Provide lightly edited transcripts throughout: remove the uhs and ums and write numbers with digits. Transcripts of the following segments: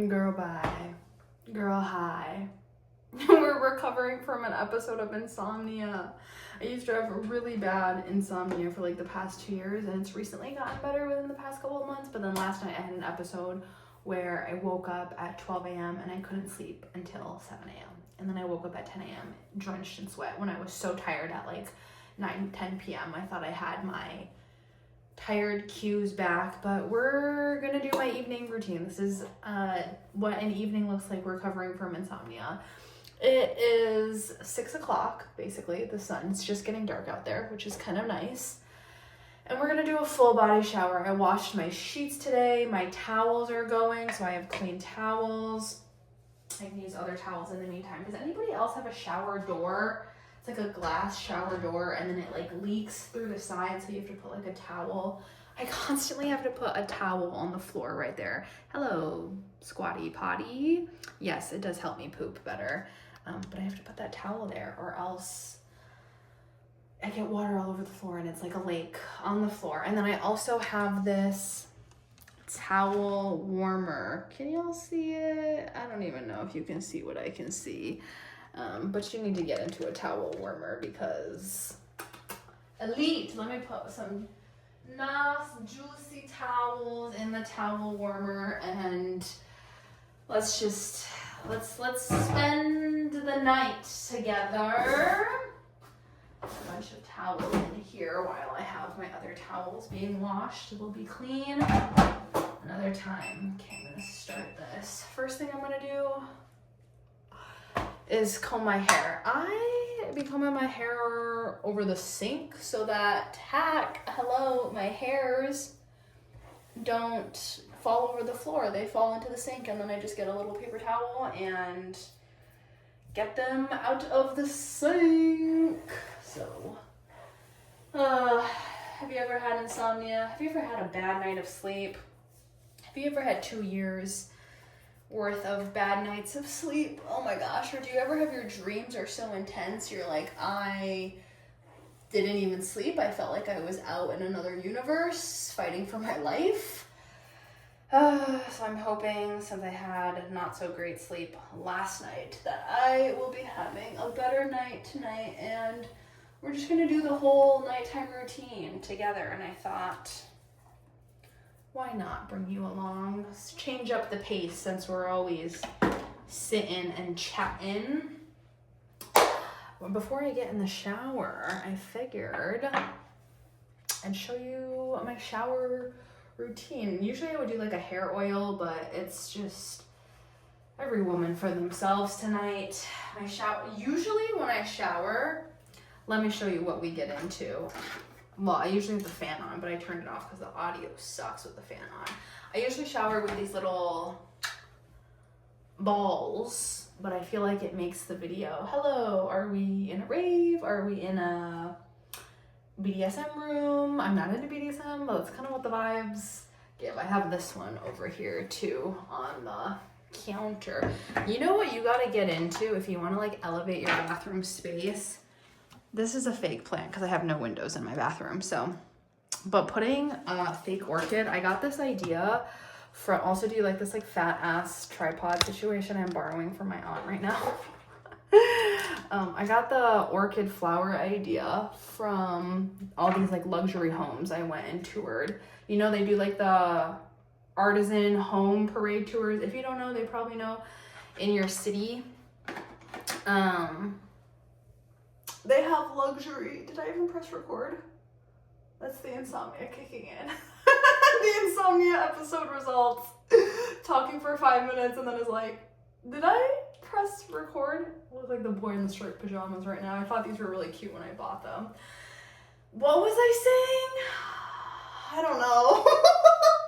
Girl, bye. Girl, hi. We're recovering from an episode of insomnia. I used to have really bad insomnia for like the past 2 years, and it's recently gotten better within the past couple of months. But then last night I had an episode where I woke up at 12 a.m. and I couldn't sleep until 7 a.m. And then I woke up at 10 a.m. drenched in sweat when I was so tired at like 10 p.m. I thought I had my tired cues back, but we're gonna do my evening routine. This is what an evening looks like recovering from insomnia. It is 6 o'clock, basically. The sun's just getting dark out there, which is kind of nice. And we're gonna do a full body shower. I washed my sheets today. My towels are going, so I have clean towels. I can use other towels in the meantime. Does anybody else have a shower door? It's like a glass shower door, and then it like leaks through the side, so you have to put like a towel. I constantly have to put a towel on the floor right there. Hello, squatty potty. Yes, it does help me poop better, but I have to put that towel there, or else I get water all over the floor, and it's like a lake on the floor. And then I also have this towel warmer. Can y'all see it? I don't even know if you can see what I can see. But you need to get into a towel warmer because elite. Let me put some nice juicy towels in the towel warmer, and let's spend the night together. A bunch of towels in here while I have my other towels being washed. It will be clean another time. Okay, I'm gonna start this. First thing I'm gonna do is comb my hair. I be combing my hair over the sink so that my hairs don't fall over the floor. They fall into the sink, and then I just get a little paper towel and get them out of the sink. So, have you ever had insomnia? Have you ever had a bad night of sleep? Have you ever had 2 years worth of bad nights of sleep? Oh my gosh. Or do you ever have your dreams are so intense you're like, I didn't even sleep, I felt like I was out in another universe fighting for my life? So I'm hoping, since I had not so great sleep last night, that I will be having a better night tonight, and we're just gonna do the whole nighttime routine together. And I thought, why not bring you along? Let's change up the pace since we're always sitting and chatting. Well, before I get in the shower, I figured I'd show you my shower routine. Usually I would do like a hair oil, but it's just every woman for themselves tonight. Usually when I shower, let me show you what we get into. Well, I usually have the fan on, but I turned it off because the audio sucks with the fan on. I usually shower with these little balls, but I feel like it makes the video. Hello, are we in a rave? Are we in a BDSM room? I'm not into BDSM, but that's kind of what the vibes give. I have this one over here too on the counter. You know what you gotta get into if you want to like elevate your bathroom space? This is a fake plant because I have no windows in my bathroom. So, but putting a fake orchid, I got this idea from, also do like this like fat ass tripod situation I'm borrowing from my aunt right now. I got the orchid flower idea from all these like luxury homes I went and toured. You know, they do like the artisan home parade tours. If you don't know, they probably know in your city. They have luxury. Did I even press record? That's the insomnia kicking in. The insomnia episode results. Talking for 5 minutes and then is like, did I press record? I look like the boy in the striped pajamas right now. I thought these were really cute when I bought them. What was I saying? I don't know.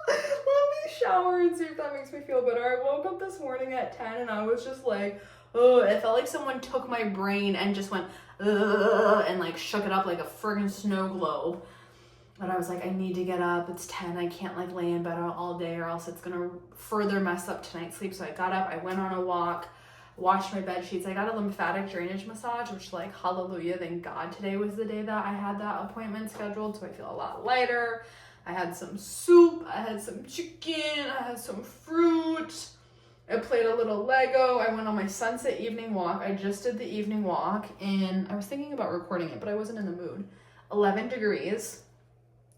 Let me shower and see if that makes me feel better. I woke up this morning at 10 and I was just like, oh, it felt like someone took my brain and just went, and like shook it up like a friggin' snow globe. But I was like, I need to get up. It's 10. I can't like lay in bed all day or else it's gonna further mess up tonight's sleep. So I got up, I went on a walk, washed my bed sheets. I got a lymphatic drainage massage, which like, hallelujah, thank God today was the day that I had that appointment scheduled. So I feel a lot lighter. I had some soup, I had some chicken, I had some fruit. I played a little Lego. I went on my sunset evening walk. I just did the evening walk, and I was thinking about recording it, but I wasn't in the mood. 11 degrees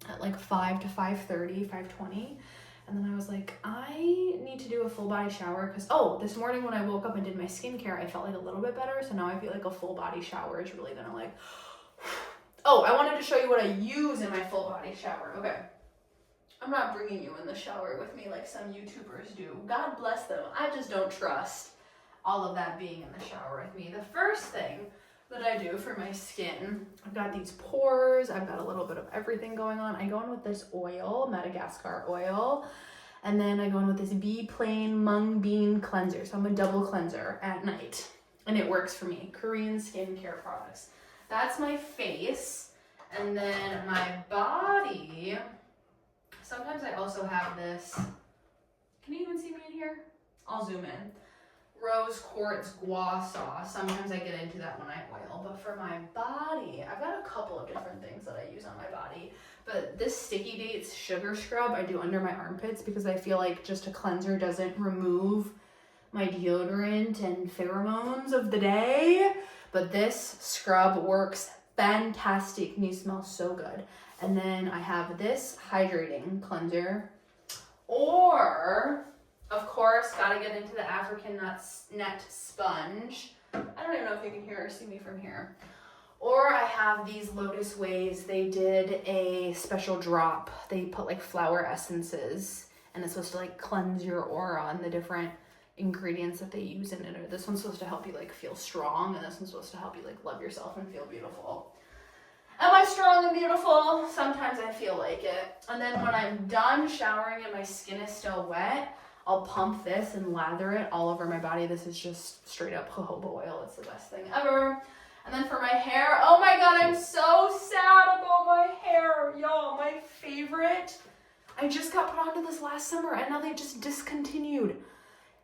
at like 5 to 5:30, 5:20. And then I was like, I need to do a full body shower because, this morning when I woke up and did my skincare, I felt like a little bit better. So now I feel like a full body shower is really gonna like, I wanted to show you what I use in my full body shower. Okay. I'm not bringing you in the shower with me like some YouTubers do. God bless them. I just don't trust all of that being in the shower with me. The first thing that I do for my skin, I've got these pores. I've got a little bit of everything going on. I go in with this oil, Madagascar oil, and then I go in with this Bee Plain Mung Bean cleanser. So I'm a double cleanser at night, and it works for me. Korean skincare products. That's my face, and then my body. Sometimes I also have this, can you even see me in here? I'll zoom in. Rose quartz gua sauce. Sometimes I get into that when I oil, but for my body, I've got a couple of different things that I use on my body. But this Sticky Dates sugar scrub I do under my armpits because I feel like just a cleanser doesn't remove my deodorant and pheromones of the day. But this scrub works fantastic and you smell so good. And then I have this hydrating cleanser. Or, of course, gotta get into the African net sponge. I don't even know if you can hear or see me from here. Or I have these Lotus Ways. They did a special drop. They put like flower essences and it's supposed to like cleanse your aura and the different ingredients that they use in it. This one's supposed to help you like feel strong and this one's supposed to help you like love yourself and feel beautiful. Am I strong and beautiful? Sometimes I feel like it. And then when I'm done showering and my skin is still wet, I'll pump this and lather it all over my body. This is just straight up jojoba oil. It's the best thing ever. And then for my hair, oh my God, I'm so sad about my hair. Y'all, my favorite. I just got put onto this last summer and now they just discontinued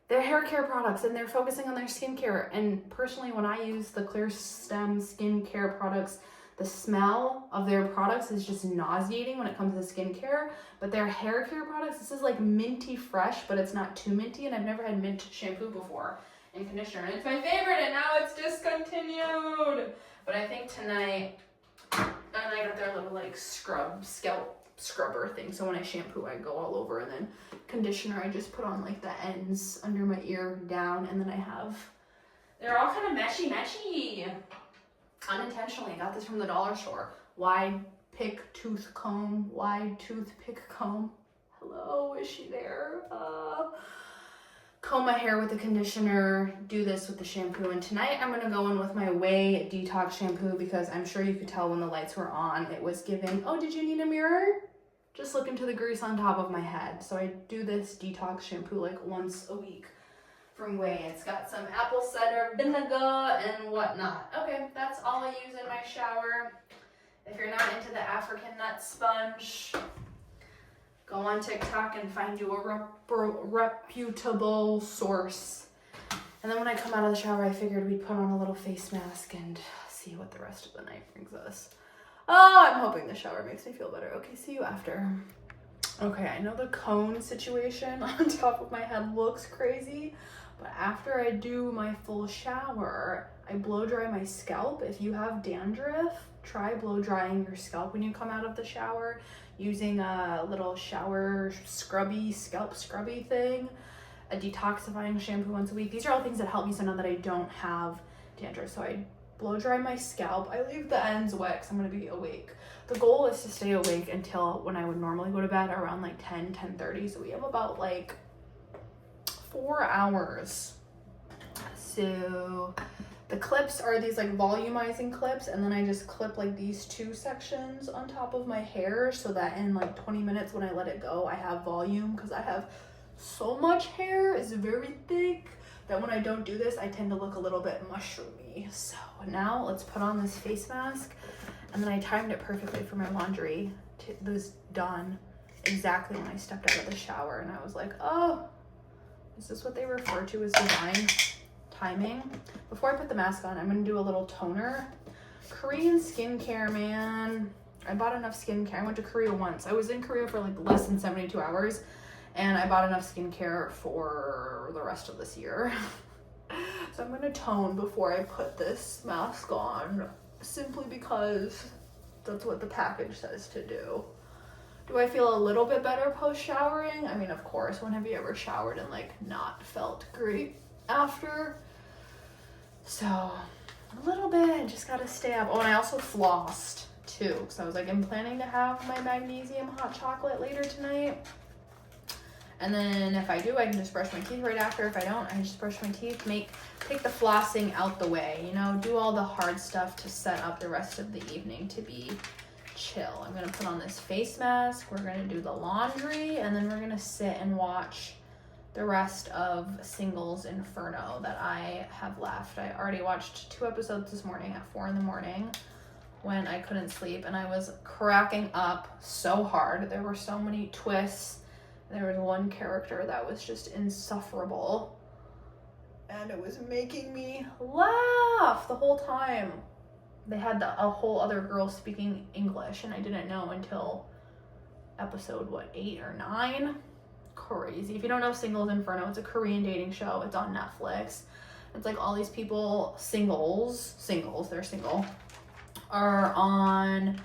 their hair care products and they're focusing on their skincare. And personally, when I use the Clear Stem skincare products, the smell of their products is just nauseating when it comes to skincare, but their hair care products, this is like minty fresh, but it's not too minty, and I've never had mint shampoo before and conditioner, and it's my favorite, and now it's discontinued. But I think tonight, and I got their little like scalp scrubber thing, so when I shampoo, I go all over, and then conditioner, I just put on like the ends under my ear down, and then they're all kind of meshy. Unintentionally, I got this from the dollar store. Wide tooth comb. Hello, is she there? Comb my hair with the conditioner, do this with the shampoo, and tonight I'm gonna go in with my Way Detox shampoo because I'm sure you could tell when the lights were on, it was giving, oh, did you need a mirror? Just look into the grease on top of my head. So I do this detox shampoo like once a week. From Way. It's got some apple cider vinegar and whatnot. Okay, that's all I use in my shower. If you're not into the African nut sponge, go on TikTok and find you a reputable source. And then when I come out of the shower, I figured we'd put on a little face mask and see what the rest of the night brings us. Oh, I'm hoping the shower makes me feel better. Okay, see you after. Okay, I know the cone situation on top of my head looks crazy, but after I do my full shower, I blow dry my scalp. If you have dandruff, try blow drying your scalp when you come out of the shower using a little shower scalp scrubby thing, a detoxifying shampoo once a week. These are all things that help me so now that I don't have dandruff. So I blow dry my scalp. I leave the ends wet because I'm going to be awake. The goal is to stay awake until when I would normally go to bed around like 10:30. So we have about like 4 hours. So the clips are these like volumizing clips, and then I just clip like these 2 sections on top of my hair so that in like 20 minutes when I let it go, I have volume because I have so much hair. It's very thick that when I don't do this, I tend to look a little bit mushroomy. So now let's put on this face mask, and then I timed it perfectly for my laundry. It was done exactly when I stepped out of the shower, and I was like, oh, is this what they refer to as divine timing? Before I put the mask on, I'm gonna do a little toner. Korean skincare, man. I bought enough skincare. I went to Korea once. I was in Korea for like less than 72 hours, and I bought enough skincare for the rest of this year. So I'm gonna tone before I put this mask on, simply because that's what the package says to do. Do I feel a little bit better post-showering? I mean, of course. When have you ever showered and like not felt great after? So a little bit, just gotta stay up. Oh, and I also flossed too, because I was like, I'm planning to have my magnesium hot chocolate later tonight. And then if I do, I can just brush my teeth right after. If I don't, I just brush my teeth, take the flossing out the way, you know, do all the hard stuff to set up the rest of the evening to be chill. I'm gonna put on this face mask, we're gonna do the laundry, and then we're gonna sit and watch the rest of Singles Inferno that I have left. I already watched 2 episodes this morning at 4 a.m. when I couldn't sleep, and I was cracking up so hard. There were so many twists. There was one character that was just insufferable, and it was making me laugh the whole time. They had a whole other girl speaking English, and I didn't know until episode, 8 or 9? Crazy. If you don't know Singles Inferno, it's a Korean dating show. It's on Netflix. It's like all these people, singles, they're single, are on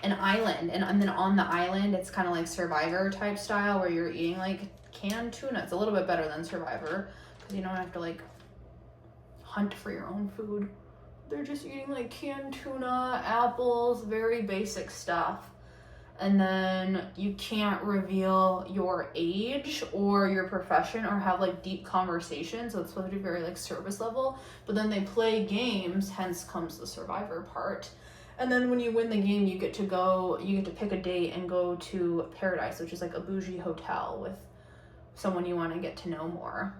an island, and then on the island it's kind of like Survivor type style, where you're eating like canned tuna. It's a little bit better than Survivor because you don't have to like hunt for your own food. They're just eating like canned tuna, apples, very basic stuff. And then you can't reveal your age or your profession or have like deep conversations, so it's supposed to be very like service level. But then they play games, hence comes the Survivor part. And then when you win the game, you get to pick a date and go to Paradise, which is like a bougie hotel with someone you want to get to know more.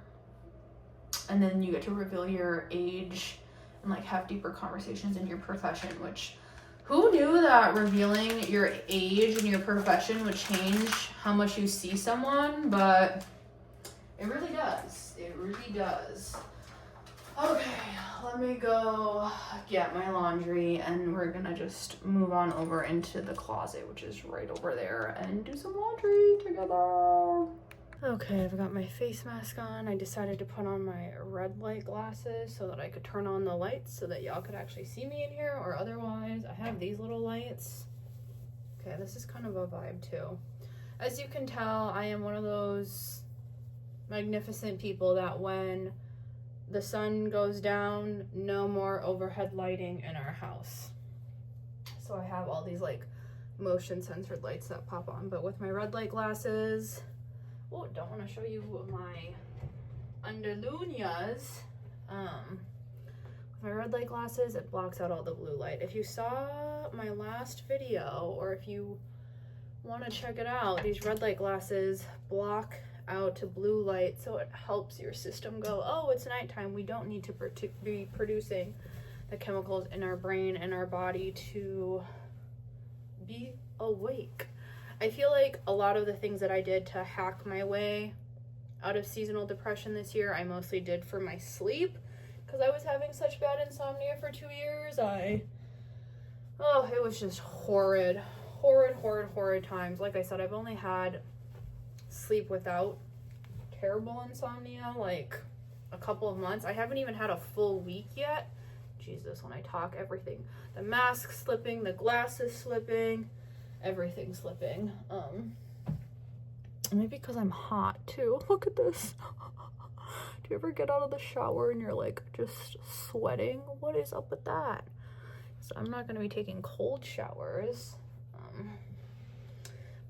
And then you get to reveal your age and like have deeper conversations in your profession, which who knew that revealing your age and your profession would change how much you see someone? But it really does. It really does. Okay, let me go get my laundry, and we're gonna just move on over into the closet, which is right over there, and do some laundry together. Okay, I've got my face mask on. I decided to put on my red light glasses so that I could turn on the lights so that y'all could actually see me in here, or otherwise I have these little lights. Okay, this is kind of a vibe too. As you can tell, I am one of those magnificent people that when the sun goes down, no more overhead lighting in our house. So I have all these like motion censored lights that pop on, but with my red light glasses, oh, don't want to show you my underlunas. With my red light glasses, it blocks out all the blue light. If you saw my last video, or if you want to check it out, these red light glasses block out to blue light, so it helps your system go, oh, it's nighttime, we don't need to be producing the chemicals in our brain and our body to be awake. I feel like a lot of the things that I did to hack my way out of seasonal depression this year, I mostly did for my sleep, because I was having such bad insomnia for 2 years. It was just horrid times. Like I said, I've only had sleep without terrible insomnia like a couple of months. I haven't even had a full week yet. Jesus, when I talk, everything, the mask slipping, the glasses slipping, everything slipping. Maybe because I'm hot too. Look at this. Do you ever get out of the shower and you're like just sweating? What is up with that? So I'm not going to be taking cold showers.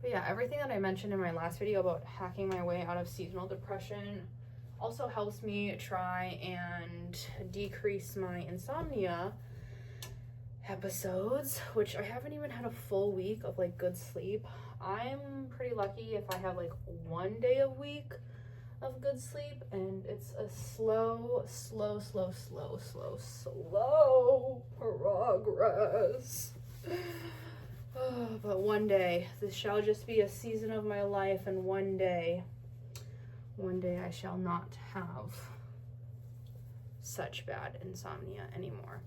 But yeah, everything that I mentioned in my last video about hacking my way out of seasonal depression also helps me try and decrease my insomnia episodes, which I haven't even had a full week of like good sleep. I'm pretty lucky if I have like 1 day a week of good sleep, and it's a slow progress. But one day, this shall just be a season of my life, and one day I shall not have such bad insomnia anymore.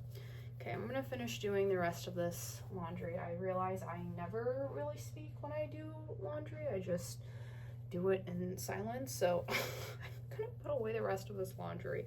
Okay, I'm gonna finish doing the rest of this laundry. I realize I never really speak when I do laundry. I just do it in silence. So I'm gonna put away the rest of this laundry.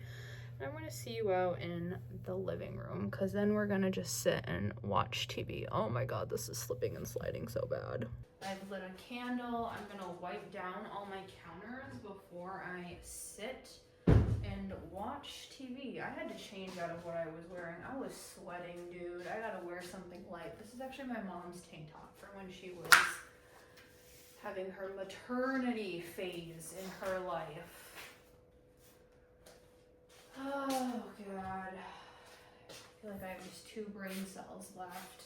And I'm gonna see you out in the living room because then we're gonna just sit and watch TV. Oh my God, this is slipping and sliding so bad. I've lit a candle. I'm gonna wipe down all my counters before I sit and watch TV. I had to change out of what I was wearing. I was sweating, dude. I gotta wear something light. This is actually my mom's tank top from when she was having her maternity phase in her life. Oh God. I feel like I have just 2 brain cells left.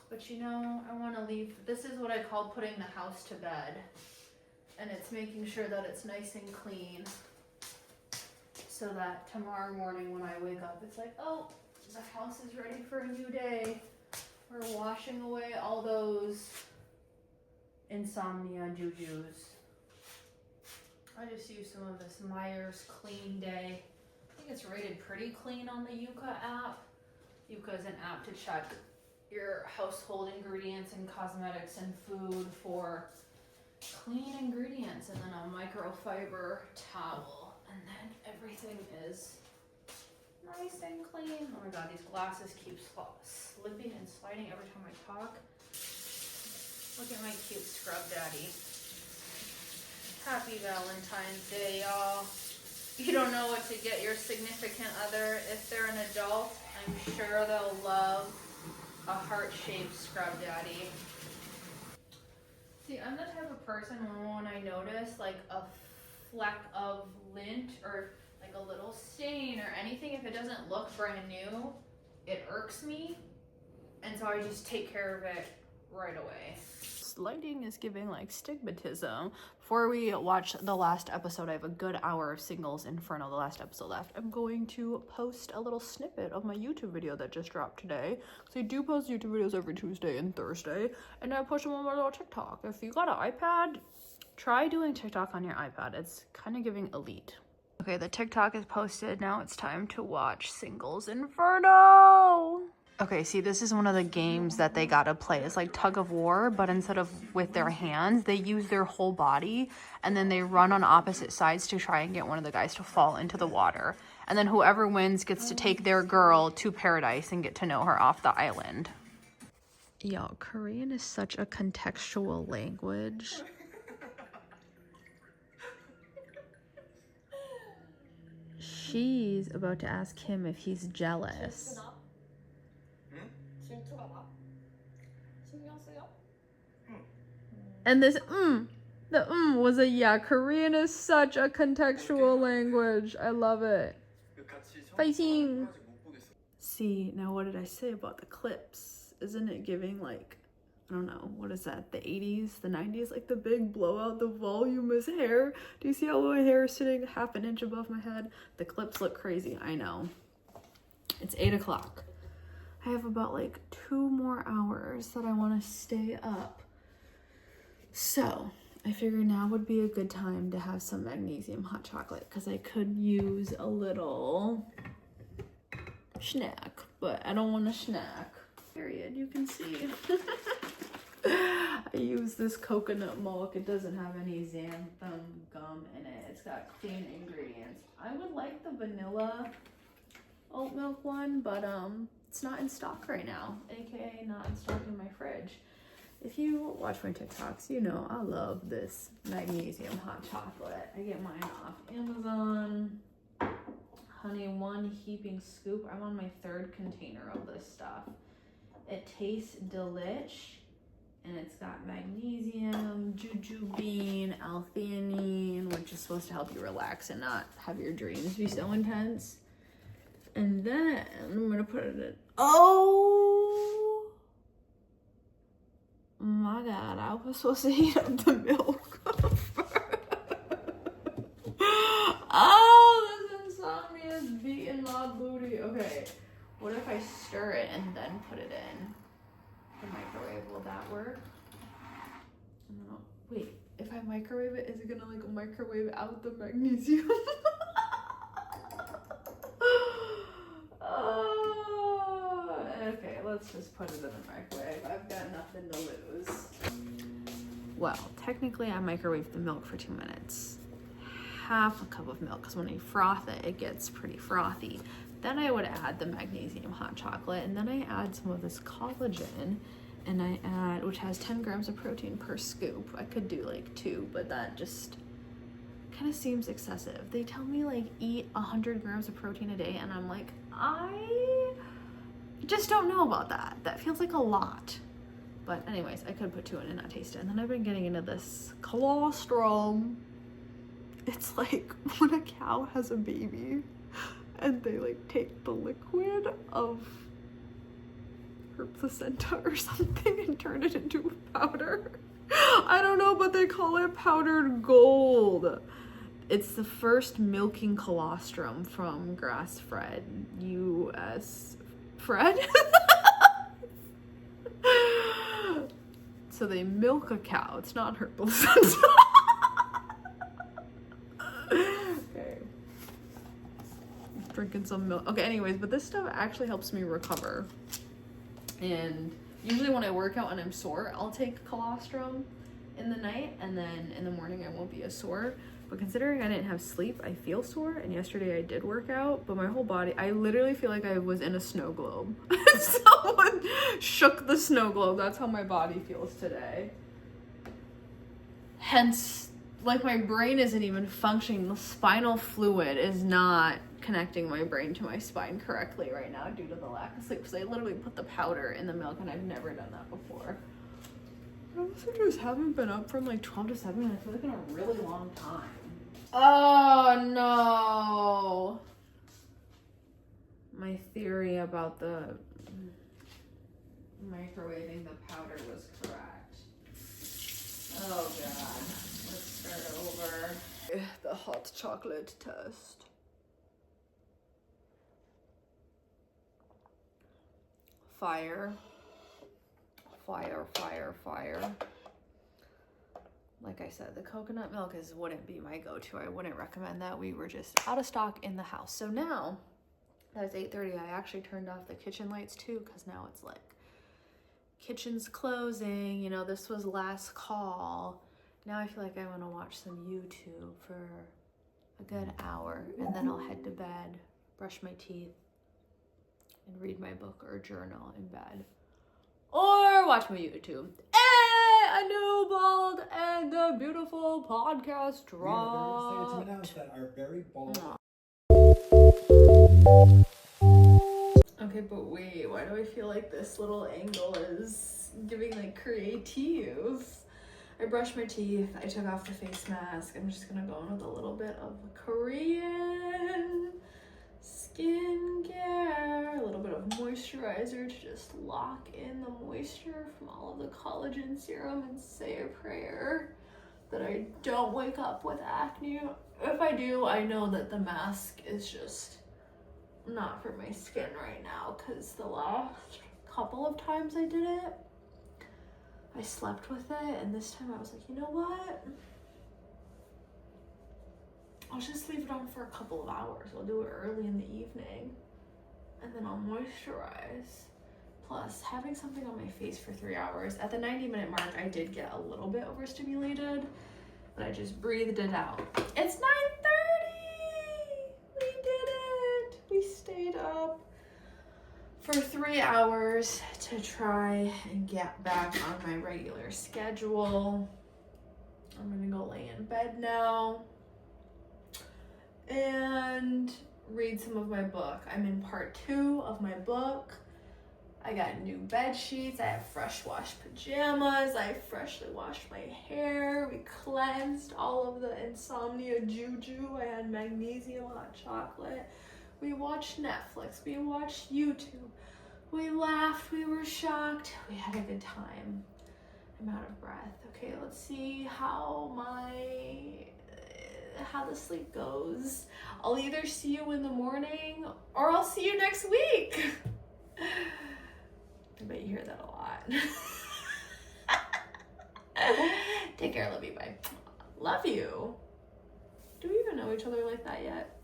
But you know, I want to leave. This is what I call putting the house to bed. And it's making sure that it's nice and clean so that tomorrow morning when I wake up, it's like, oh, the house is ready for a new day. We're washing away all those insomnia jujus. I just used some of this Myers Clean Day. I think it's rated pretty clean on the Yuka app. Yuka is an app to check your household ingredients and cosmetics and food for clean ingredients, and then a microfiber towel, and then everything is nice and clean. Oh my God, these glasses keep slipping and sliding every time I talk. Look at my cute scrub daddy. Happy Valentine's Day, y'all. You don't know what to get your significant other. If they're an adult, I'm sure they'll love a heart-shaped scrub daddy. See, I'm the type of person when I notice like a fleck of lint or like a little stain or anything, if it doesn't look brand new, it irks me. And so I just take care of it right away. Lighting is giving like stigmatism. Before we watch the last episode, I have a good hour of Singles Inferno, the last episode left. I'm going to post a little snippet of my YouTube video that just dropped today. So I do post YouTube videos every Tuesday and Thursday, and I push them on my little TikTok. If you got an iPad, try doing TikTok on your iPad. It's kind of giving elite. Okay, the TikTok is posted. Now it's time to watch Singles Inferno. Okay, see, this is one of the games that they gotta play. It's like tug of war, but instead of with their hands, they use their whole body, and then they run on opposite sides to try and get one of the guys to fall into the water. And then whoever wins gets to take their girl to paradise and get to know her off the island. Yo, Korean is such a contextual language. She's about to ask him if he's jealous. And this the was a yeah. Korean is such a contextual language. I love it. Fighting. See, now what did I say about the clips? Isn't it giving like, I don't know, what is that? The 80s, the 90s, like the big blowout, the voluminous hair. Do you see how my hair is sitting half an inch above my head? The clips look crazy, I know. It's 8 o'clock. I have about like 2 more hours that I want to stay up. So I figured now would be a good time to have some magnesium hot chocolate because I could use a little snack, but I don't want a snack. Period, you can see. I use this coconut milk. It doesn't have any xanthan gum in it. It's got clean ingredients. I would like the vanilla oat milk one, but it's not in stock right now, aka not in stock in my fridge. If you watch my TikToks, you know I love this magnesium hot chocolate. I get mine off Amazon. Honey, 1 heaping scoop. I'm on my 3rd container of this stuff. It tastes delish, and it's got magnesium, jujubine, L-theanine, which is supposed to help you relax and not have your dreams be so intense. And then I'm gonna put it in. Oh my God, I was supposed to heat up the milk. Oh, this insomnia is beating my booty. Okay, what if I stir it and then put it in the microwave? Will that work? I don't know. Wait, if I microwave it, is it gonna like microwave out the magnesium? Oh, okay, let's let's just put it in the microwave. I've got nothing to lose. Well, technically I microwaved the milk for 2 minutes. Half a cup of milk, because when I froth it, it gets pretty frothy. Then I would add the magnesium hot chocolate, and then I add some of this collagen, and I add, which has 10 grams of protein per scoop. I could do like 2, but that just kind of seems excessive. They tell me like eat 100 grams of protein a day, and I'm like, I just don't know about that. That feels like a lot. But anyways, I could put 2 in and not taste it. And then I've been getting into this colostrum. It's like when a cow has a baby and they like take the liquid of her placenta or something and turn it into powder. I don't know, but they call it powdered gold. It's the first milking colostrum from grass-fed U.S. Fred. So they milk a cow. It's not her placenta. Okay. Drinking some milk. Okay, anyways, but this stuff actually helps me recover. And usually when I work out and I'm sore, I'll take colostrum in the night, and then in the morning I won't be as sore. But considering I didn't have sleep, I feel sore, and yesterday I did work out, but my whole body, I literally feel like I was in a snow globe. Someone shook the snow globe. That's how my body feels today. Hence, like, my brain isn't even functioning. The spinal fluid is not connecting my brain to my spine correctly right now due to the lack of sleep, because I literally put the powder in the milk, and I've never done that before. I also just haven't been up from like 12 to 7, and I feel like in a really long time. Oh no! My theory about the microwaving the powder was correct. Oh god. Let's start over. The hot chocolate test. Fire. Fire, fire, fire. Like I said, the coconut milk wouldn't be my go-to. I wouldn't recommend that. We were just out of stock in the house. So now that it's 8:30, I actually turned off the kitchen lights too, because now it's like kitchen's closing. You know, this was last call. Now I feel like I want to watch some YouTube for a good hour, and then I'll head to bed, brush my teeth, and read my book or journal in bed. Or watch my YouTube. A new bald and the beautiful podcast dropped. Yeah, we're excited to announce that our very bald. Okay, but wait, why do I feel like this little angle is giving like creative? I brushed my teeth, I took off the face mask. I'm just gonna go in with a little bit of Korean skincare, a little bit of moisturizer to just lock in the moisture from all of the collagen serum, and say a prayer that I don't wake up with acne. If I do, I know that the mask is just not for my skin right now, because the last couple of times I did it, I slept with it, and this time I was like, you know what? I'll just leave it on for a couple of hours. I'll do it early in the evening, and then I'll moisturize. Plus, having something on my face for 3 hours. At the 90-minute mark, I did get a little bit overstimulated, but I just breathed it out. It's 9:30! We did it! We stayed up for 3 hours to try and get back on my regular schedule. I'm gonna go lay in bed now and read some of my book. I'm in part 2 of my book. I got new bed sheets. I have fresh washed pajamas. I freshly washed my hair. We cleansed all of the insomnia juju. I had magnesium hot chocolate. We watched Netflix. We watched YouTube. We laughed. We were shocked. We had a good time. I'm out of breath. Okay, let's see how the sleep goes. I'll either see you in the morning or I'll see you next week. I bet you hear that a lot. Take care, love you, bye. Love you. Do we even know each other like that yet?